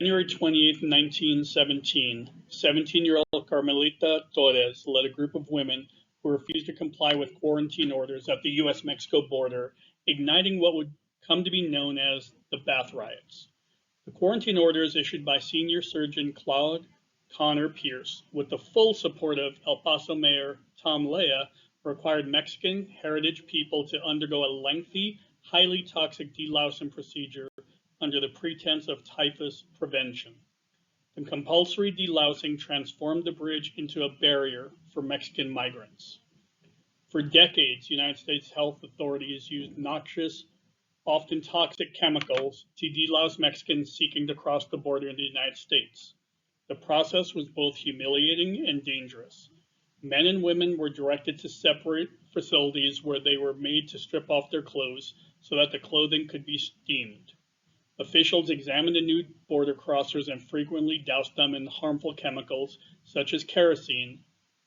January 28, 1917, 17-year-old Carmelita Torres led a group of women who refused to comply with quarantine orders at the U.S.-Mexico border, igniting what would come to be known as the Bath Riots. The quarantine orders issued by Senior Surgeon Claude Connor Pierce, with the full support of El Paso Mayor Tom Lea, required Mexican heritage people to undergo a lengthy, highly toxic delousing procedure under the pretense of typhus prevention. The compulsory delousing transformed the bridge into a barrier for Mexican migrants. For decades, United States health authorities used noxious, often toxic chemicals to delouse Mexicans seeking to cross the border in the United States. The process was both humiliating and dangerous. Men and women were directed to separate facilities where they were made to strip off their clothes so that the clothing could be steamed. Officials examined the nude border crossers and frequently doused them in harmful chemicals such as kerosene,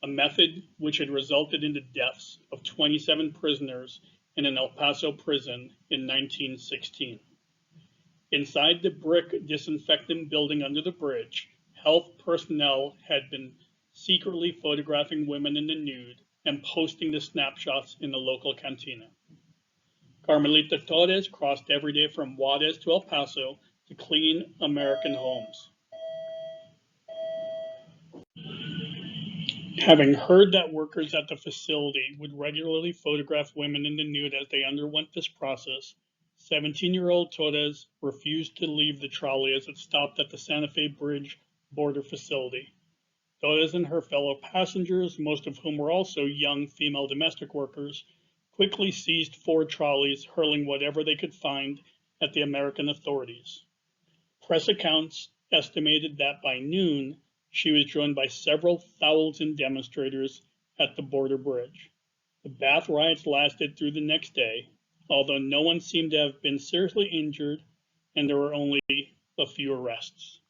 a method which had resulted in the deaths of 27 prisoners in an El Paso prison in 1916. Inside the brick disinfectant building under the bridge, health personnel had been secretly photographing women in the nude and posting the snapshots in the local cantina. Carmelita Torres crossed every day from Juarez to El Paso to clean American homes. Having heard that workers at the facility would regularly photograph women in the nude as they underwent this process, 17-year-old Torres refused to leave the trolley as it stopped at the Santa Fe Bridge border facility. Torres and her fellow passengers, most of whom were also young female domestic workers, quickly seized 4 trolleys, hurling whatever they could find at the American authorities. Press accounts estimated that by noon, she was joined by several thousand demonstrators at the border bridge. The Bath riots lasted through the next day, although no one seemed to have been seriously injured, and there were only a few arrests.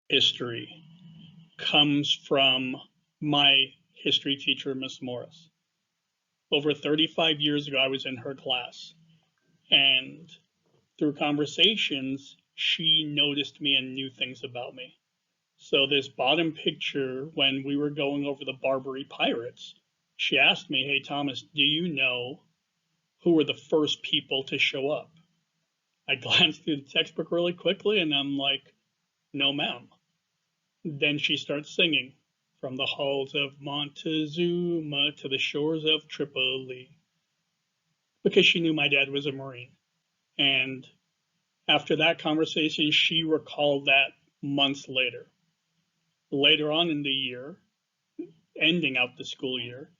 History comes from my history teacher, Miss Morris. Over 35 years ago, I was in her class, and through conversations, she noticed me and knew things about me. So this bottom picture, when we were going over the Barbary pirates, she asked me, "Hey, Thomas, do you know who were the first people to show up?" I glanced through the textbook really quickly, and I'm like, "No, ma'am." Then she starts singing, "From the halls of Montezuma to the shores of Tripoli," because she knew my dad was a Marine. And after that conversation, she recalled that months later. Later on in the year, ending out the school year,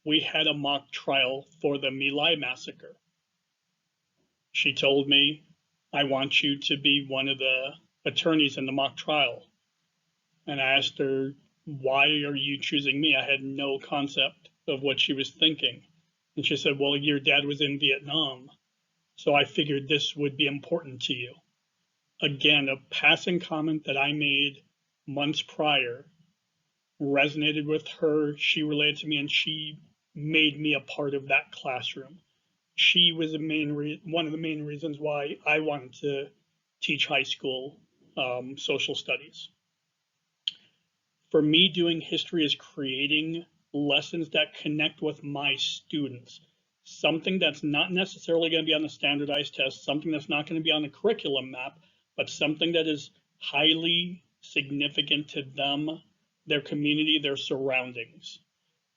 we had a mock trial for the My Lai massacre. She told me, "I want you to be one of the attorneys in the mock trial." And I asked her, "Why are you choosing me?" I had no concept of what she was thinking. And she said, "Well, your dad was in Vietnam, so I figured this would be important to you." Again, a passing comment that I made months prior resonated with her. She related to me, and she made me a part of that classroom. She was one of the main reasons why I wanted to teach high school social studies. For me, doing history is creating lessons that connect with my students. Something that's not necessarily going to be on the standardized test, something that's not going to be on the curriculum map, but something that is highly significant to them, their community, their surroundings.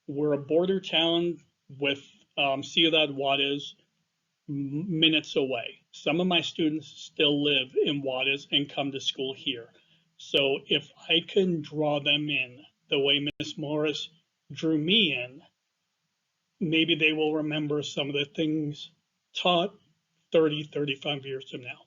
We're a border town with Ciudad Juarez minutes away. Some of my students still live in Juarez and come to school here. So if I can draw them in the way Miss Morris drew me in, maybe they will remember some of the things taught 30, 35 years from now.